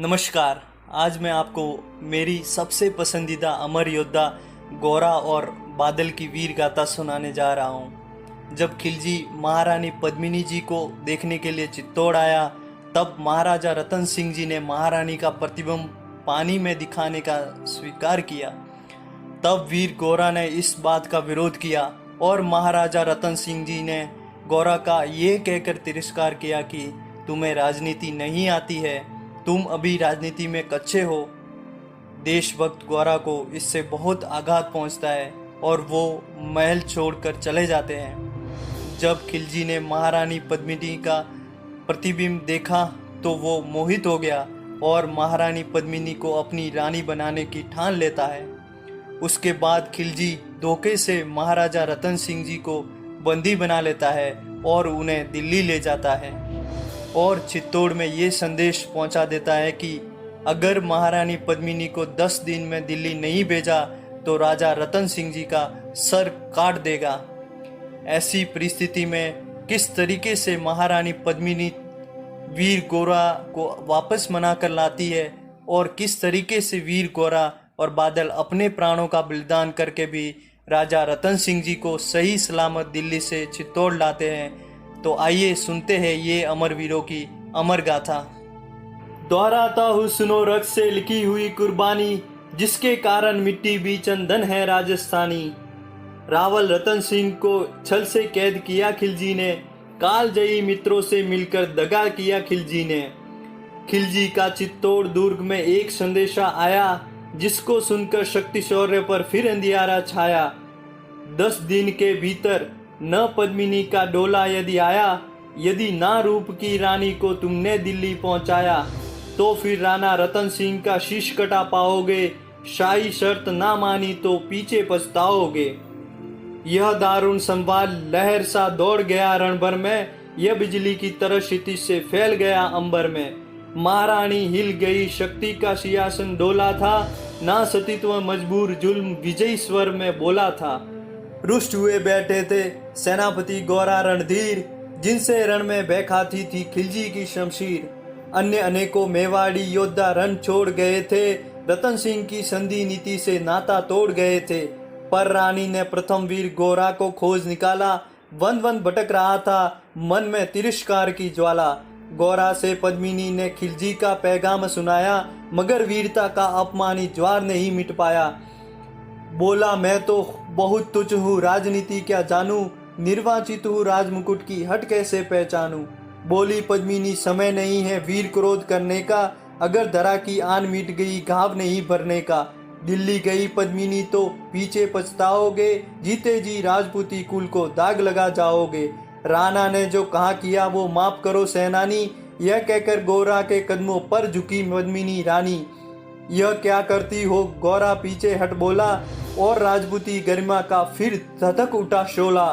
नमस्कार। आज मैं आपको मेरी सबसे पसंदीदा अमर योद्धा गौरा और बादल की वीर गाथा सुनाने जा रहा हूँ। जब खिलजी महारानी पद्मिनी जी को देखने के लिए चित्तौड़ आया, तब महाराजा रतन सिंह जी ने महारानी का प्रतिबिंब पानी में दिखाने का स्वीकार किया। तब वीर गौरा ने इस बात का विरोध किया और महाराजा रतन सिंह जी ने गौरा का ये कहकर तिरस्कार किया कि तुम्हें राजनीति नहीं आती है, तुम अभी राजनीति में कच्चे हो। देशभक्त गौरा को इससे बहुत आघात पहुंचता है और वो महल छोड़कर चले जाते हैं। जब खिलजी ने महारानी पद्मिनी का प्रतिबिंब देखा तो वो मोहित हो गया और महारानी पद्मिनी को अपनी रानी बनाने की ठान लेता है। उसके बाद खिलजी धोखे से महाराजा रतन सिंह जी को बंदी बना लेता है और उन्हें दिल्ली ले जाता है और चित्तौड़ में ये संदेश पहुंचा देता है कि अगर महारानी पद्मिनी को 10 दिन में दिल्ली नहीं भेजा तो राजा रतन सिंह जी का सर काट देगा। ऐसी परिस्थिति में किस तरीके से महारानी पद्मिनी वीर गौरा को वापस मना कर लाती है और किस तरीके से वीर गौरा और बादल अपने प्राणों का बलिदान करके भी राजा रतन सिंह जी को सही सलामत दिल्ली से चित्तौड़ लाते हैं। तो आइए सुनते हैं ये अमर वीरों की अमर गाथा। दोहराता हूँ सुनो रक्त से लिखी हुई कुर्बानी, जिसके कारण मिट्टी भी चंदन है राजस्थानी। रावल रतन सिंह को छल से कैद किया खिलजी ने, कालजयी मित्रों से मिलकर दगा किया खिलजी ने। खिलजी का चित्तौड़ दुर्ग में एक संदेशा आया, जिसको सुनकर शक्ति शौर्य पर फिर अंधियारा छाया। 10 दिन के भीतर न पद्मिनी का डोला यदि आया, यदि ना रूप की रानी को तुमने दिल्ली पहुंचाया, तो फिर राणा रतन सिंह का शीश कटा पाओगे। शाही शर्त ना मानी तो पीछे पछताओगे। यह दारुण संवाद लहर सा दौड़ गया रण भर में, यह बिजली की तरह क्षितिज से फैल गया अंबर में। महारानी हिल गई, शक्ति का सिंहासन डोला था, ना सतीत्व मजबूर जुल्म विजयी स्वर में बोला था। रुष्ट हुए बैठे थे सेनापति गौरा रणधीर, जिनसे रण में बहकाती थी खिलजी की शमशीर। अन्य अनेकों मेवाड़ी योद्धा रण छोड़ गए थे, रतन सिंह की संधि नीति से नाता तोड़ गए थे। पर रानी ने प्रथम वीर गौरा को खोज निकाला, वन वन भटक रहा था मन में तिरस्कार की ज्वाला। गौरा से पद्मिनी ने खिलजी का पैगाम सुनाया, मगर वीरता का अपमानी ज्वार नहीं मिट पाया। बोला मैं तो बहुत तुच्छ हूँ, राजनीति क्या जानूं, निर्वाचित हूँ राजमुकुट की हट कैसे पहचानूं। बोली पद्मिनी समय नहीं है वीर क्रोध करने का, अगर धरा की आन मिट गई घाव नहीं भरने का। दिल्ली गई पद्मिनी तो पीछे पछताओगे, जीते जी राजपूती कुल को दाग लगा जाओगे। राणा ने जो कहा किया वो माफ करो सेनानी, यह कहकर गौरा के कदमों पर झुकी पद्मिनी रानी। यह क्या करती हो गौरा पीछे हट बोला, और राजपूती गरिमा का फिर धधक उठा शोला।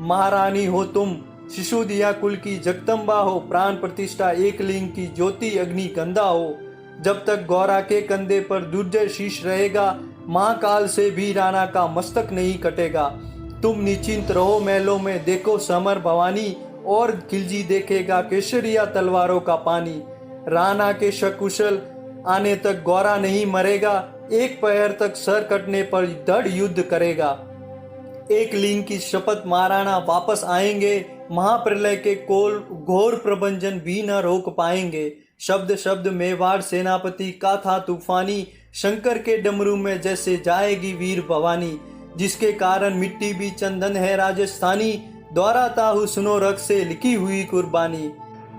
महारानी हो तुम, शिशु दिया कुल की जगदम्बा हो, प्राण प्रतिष्ठा एक लिंग की ज्योति अग्नि गंधा हो। जब तक गौरा के कंधे पर दुर्जय शीश रहेगा, महाकाल से भी राणा का मस्तक नहीं कटेगा। तुम निश्चिंत रहो महलों में, देखो समर भवानी, और खिलजी देखेगा केसरिया तलवारों का पानी। राणा के सकुशल आने तक गौरा नहीं मरेगा, एक पहर तक सर कटने पर दृढ़ युद्ध करेगा। एक लिंग की शपथ महाराणा वापस आएंगे, महाप्रलय के कोल घोर प्रबंधन भी न रोक पाएंगे। शब्द शब्द मेवाड़ सेनापति का था तूफानी, शंकर के डमरू में जैसे जाएगी वीर भवानी। जिसके कारण मिट्टी भी चंदन है राजस्थानी, दोहराता हूँ सुनो रक्त से लिखी हुई कुर्बानी।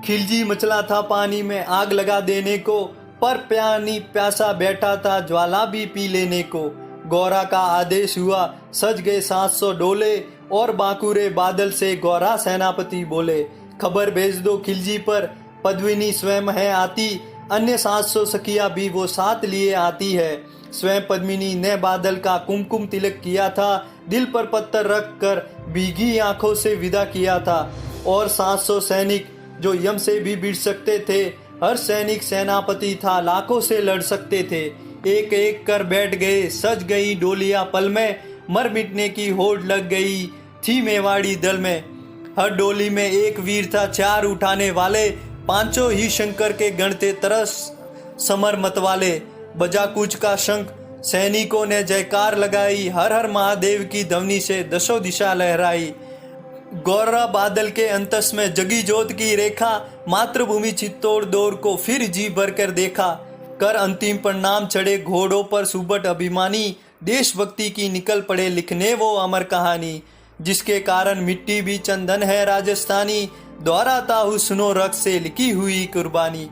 खिलजी मचला था पानी में आग लगा देने को, पर प्यानी प्यासा बैठा था ज्वाला भी पी लेने को। गौरा का आदेश हुआ, सज गए 700 डोले, और बांकुरे बादल से गौरा सेनापति बोले, खबर भेज दो खिलजी पर, पद्मिनी स्वयं है आती, अन्य 700 सखिया भी वो साथ लिए आती है। स्वयं पद्मिनी ने बादल का कुमकुम तिलक किया था, दिल पर पत्थर रख कर भीगी आंखों से विदा किया था। और 700 सैनिक जो यम से भी भिड़ सकते थे, हर सैनिक सेनापति था, लाखों से लड़ सकते थे। एक एक कर बैठ गए, सज गई डोलियां पल में, मर मिटने की होड़ लग गई थी मेवाड़ी दल में। हर डोली में एक वीर था, 4 उठाने वाले, पांचों ही शंकर के गण थे, तरस समर मतवाले, बजा कूच का शंख, सैनिकों ने जयकार लगाई, हर हर महादेव की ध्वनि से दसों दिशा लहराई। गौरा बादल के अंतस में जगी जोत की रेखा, मातृभूमि चित्तौड़ दौर को फिर जी भर कर देखा। कर अंतिम प्रणाम चढ़े घोड़ों पर सुबट अभिमानी, देशभक्ति की निकल पड़े लिखने वो अमर कहानी, जिसके कारण मिट्टी भी चंदन है राजस्थानी, दोहराता हूँ सुनो रक्त से लिखी हुई कुर्बानी।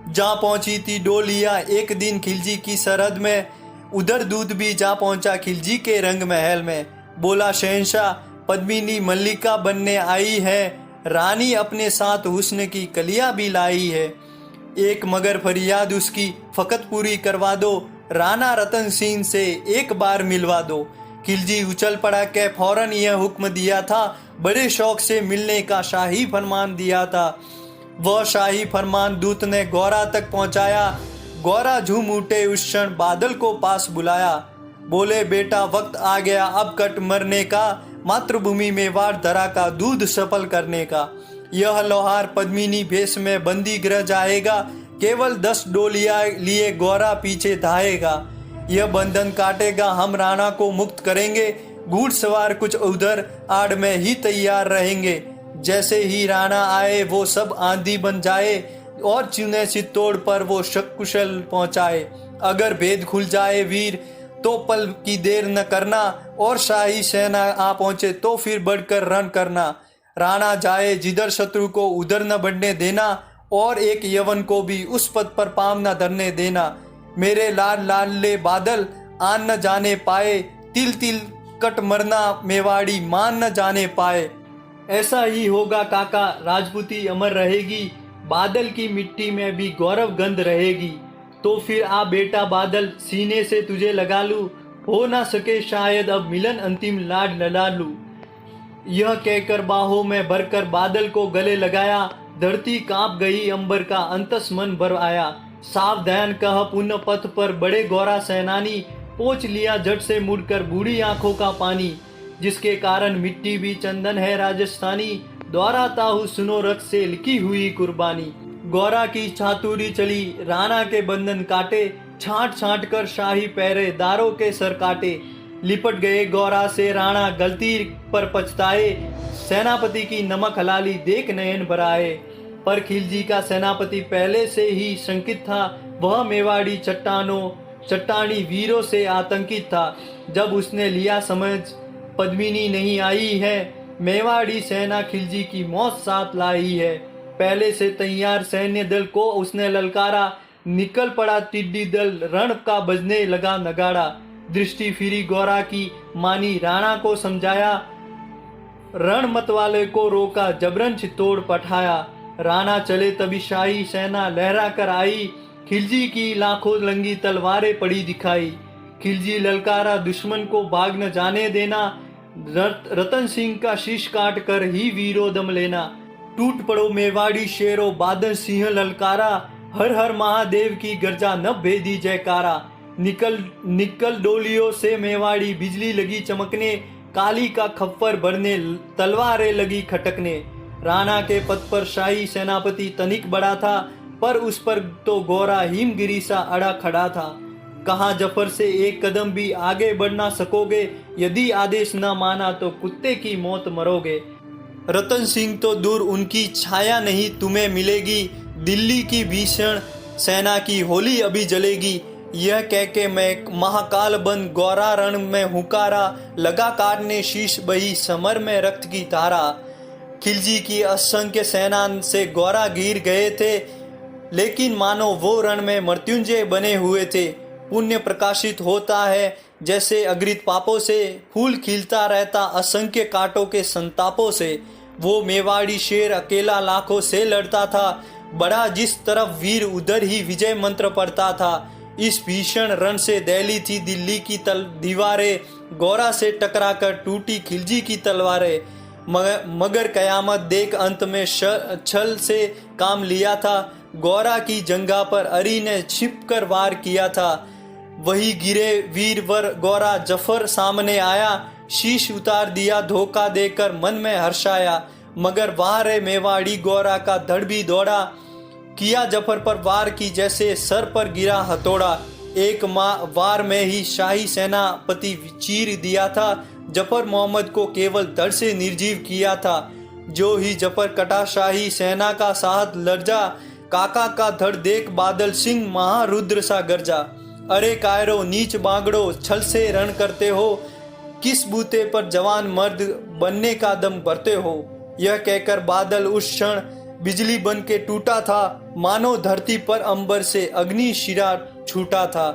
जहाँ पहुंची थी डोलियाँ एक दिन खिलजी की सरहद में, उधर दूध भी जा पहुंचा खिलजी के रंग महल में। बोला शहंशाह, पद्मिनी मल्लिका बनने आई है, रानी अपने साथ हुस्न की कलियां भी लाई है। एक मगर फरियाद उसकी फकत पूरी करवा दो, राणा रतन सिंह से एक बार मिलवा दो। खिलजी उछल पड़ा के फौरन यह हुक्म दिया था, बड़े शौक से मिलने का शाही फरमान दिया था। वह शाही फरमान दूत ने गौरा तक पहुंचाया, गौरा झूम उठे उस क्षण बादल को पास बुलाया। बोले बेटा वक्त आ गया अब कट मरने का, मातृभूमि मेवाड़ धरा का दूध सफल करने का। यह लोहार पद्मिनी भेष में बंदी गृह जाएगा, केवल 10 डोलियां लिए गौरा पीछे धाएगा। यह बंधन काटेगा हम राणा को मुक्त करेंगे, घुड़सवार कुछ उधर आड़ में ही तैयार रहेंगे। जैसे ही राणा आए वो सब आंधी बन जाए, और चुने चित्तौड़ पर वो शकुशल पहुंचाए। अगर भेद खुल जाए वीर तो पल की देर न करना, और शाही सेना आ पहुंचे तो फिर बढ़कर रण करना। राणा जाए जिधर शत्रु को उधर न बढ़ने देना, और एक यवन को भी उस पद पर पांव न धरने देना। मेरे लाल लाले बादल आन न जाने पाए, तिल तिल कट मरना मेवाड़ी मान न जाने पाए। ऐसा ही होगा काका, राजपूती अमर रहेगी, बादल की मिट्टी में भी गौरव गंध रहेगी। तो फिर आ बेटा बादल, सीने से तुझे लगा लूं, हो ना सके शायद अब मिलन अंतिम लाड लड़ा लूं। यह कहकर बाहों में भरकर बादल को गले लगाया, धरती कांप गई अंबर का अंतस मन भर आया। सावधान कह पुण्य पथ पर बड़े गौरा सेनानी, पोंछ लिया झट से मुड़कर बूढ़ी आंखों का पानी, जिसके कारण मिट्टी भी चंदन है राजस्थानी, दोहराता हूँ सुनो रक्त से लिखी हुई कुर्बानी। गौरा की चातुरी चली, राणा के बंधन काटे, छांट छांट कर शाही पहरेदारों के सर काटे। लिपट गए गौरा से राणा गलती पर पछताए, सेनापति की नमक हलाली देख नयन भराए। पर खिलजी का सेनापति पहले से ही शंकित था, वह मेवाड़ी चट्टानी वीरों से आतंकित था। जब उसने लिया समझ पद्मिनी नहीं आई है, मेवाड़ी सेना खिलजी की मौत साथ लाई है। पहले से तैयार सैन्य दल को उसने ललकारा, निकल पड़ा टिड्डी दल, रण का बजने लगा नगाड़ा। दृष्टि फिरी गौरा की, मानी राणा को समझाया, रण मतवाले को रोका, जबरन चित्तौड़ पठाया। राणा चले तभी शाही सेना लहरा कर आई, खिलजी की लाखों लंगी तलवारें पड़ी दिखाई। खिलजी ललकारा दुश्मन को भाग न जाने देना, रतन सिंह का शीश काट कर ही वीरो दम लेना। टूट पड़ो मेवाड़ी शेरो, बादल सिंह ललकारा, हर हर महादेव की गर्जा न भेदी जयकारा। निकल डोलियों से मेवाड़ी, बिजली लगी चमकने, काली का खप्पर भरने, तलवारें लगी खटकने। राणा के पद पर शाही सेनापति तनिक बड़ा था, पर उस पर तो गौरा हिमगिरी सा अड़ा खड़ा था। कहा जफर से एक कदम भी आगे बढ़ ना सकोगे, यदि आदेश न माना तो कुत्ते की मौत मरोगे। रतन सिंह तो दूर, उनकी छाया नहीं तुम्हें मिलेगी, दिल्ली की भीषण सेना की होली अभी जलेगी। यह कह के मैं महाकाल बन गौरा रण में हुकारा, लगा काटने शीश बही समर में रक्त की धारा। खिलजी की असंख्य सेना से गौरा गिर गए थे, लेकिन मानो वो रण में मृत्युंजय बने हुए थे। पुण्य प्रकाशित होता है जैसे अग्रित पापों से, फूल खिलता रहता असंख्य कांटों के संतापों से। वो मेवाड़ी शेर अकेला लाखों से लड़ता था, बढ़ा जिस तरफ वीर उधर ही विजय मंत्र पढ़ता था। इस भीषण रण से दहली थी दिल्ली की दीवारें, गौरा से टकराकर टूटी खिलजी की तलवारें। मगर कयामत देख अंत में छल से काम लिया था, गौरा की जंगा पर अरी ने छिप कर वार किया था। वही गिरे वीरवर गौरा जफर सामने आया, शीश उतार दिया धोखा देकर मन में हर्षाया। मगर वाह रे मेवाड़ी गौरा का धड़ भी दौड़ा, किया जफर पर वार की जैसे सर पर गिरा हथौड़ा। एक वार में ही शाही सेनापति चीर दिया था। जफर मोहम्मद को केवल धड़ से निर्जीव किया था। जो ही जफर कटा शाही सेना का साथ लर्जा। काका का धड़ देख बादल सिंह महारुद्र सा गर्जा। अरे कायरो नीच बांगड़ो छल से रण करते हो, किस बूते पर जवान मर्द बनने का दम भरते हो। यह कहकर बादल उस क्षण बिजली बन के टूटा था, मानो धरती पर अंबर से अग्नि शिरा छूटा था।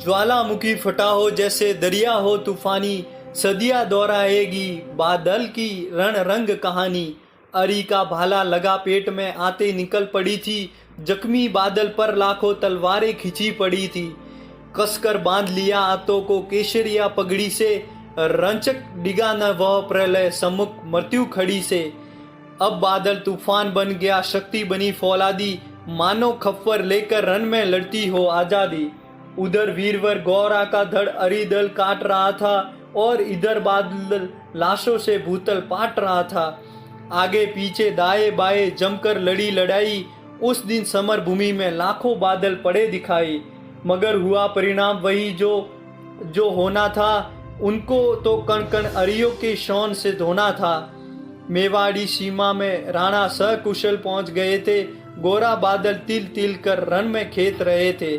ज्वालामुखी फटा हो जैसे दरिया हो तूफानी, सदिया दोहराएगी बादल की रण रंग कहानी। अरी का भाला लगा पेट में आते निकल पड़ी थी, जख्मी बादल पर लाखों तलवारें खिंची पड़ी थी। कसकर बांध लिया आतों को केसरिया पगड़ी से, रंचक डिगा न वह प्रलय सम्मुख मृत्यु खड़ी से। अब बादल तूफान बन गया, शक्ति बनी फौलादी, मानो खप्पर लेकर रन में लड़ती हो आजादी। उधर वीरवर गौरा का धड़ अरिदल काट रहा था और इधर बादल लाशों से भूतल पाट रहा था। आगे पीछे दाएं बाएं जमकर लड़ी लड़ाई। उस दिन समर भूमि में लाखों बादल पड़े दिखाई, मगर हुआ परिणाम वही जो होना था। उनको तो कण कण अरियों के शौन से धोना था। मेवाड़ी सीमा में राणा सकुशल पहुंच गए थे। गोरा बादल तिल तिल कर रण में खेत रहे थे।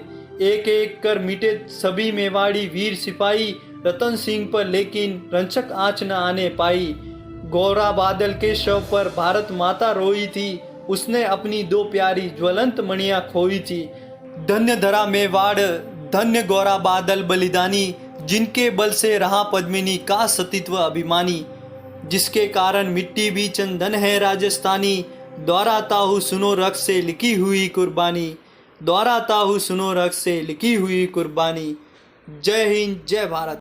एक एक कर मिटे सभी मेवाड़ी वीर सिपाही रतन सिंह पर, लेकिन रंचक आंच न आने पाई। गोरा बादल के शव पर भारत माता रोई थी, उसने अपनी दो प्यारी ज्वलंत मणियां खोई थी। धन्य धरा मेवाड़, धन्य गोरा बादल बलिदानी, जिनके बल से रहा पद्मिनी का सतीत्व अभिमानी। जिसके कारण मिट्टी भी चंदन है राजस्थानी, दोहराता हूँ सुनो रक्त से लिखी हुई कुर्बानी, दोहराता हूँ सुनो रक्त से लिखी हुई कुर्बानी। जय हिंद, जय भारत।